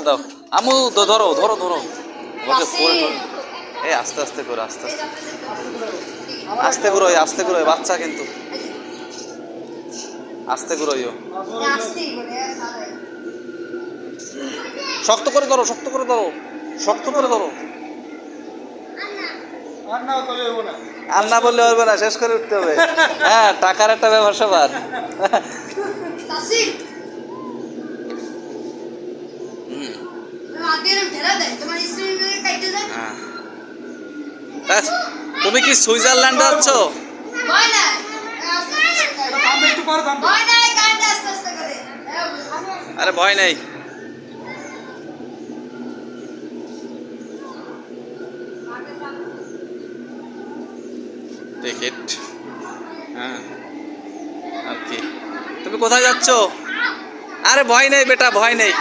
দাও আমু ধরো ধরো ধরো ওকে পরে ধরো। এই আস্তে আস্তে করো আস্তে আস্তে আস্তে করো আস্তে করো বাচ্চা কিন্তু আস্তে করো শক্ত করে ধরো শক্ত করে ধরো শক্ত করে ধরো আর না বললে হবে না শেষ করে উঠতে হবে হ্যাঁ টাকার একটা ব্যাপার সবার তুমি কি সুইজারল্যান্ডে যাচ্ছ আরে ভয় নাই টিকিট হ্যাঁ আর কি তুমি কোথায় যাচ্ছ আরে ভয় নেই বেটা ভয় নেই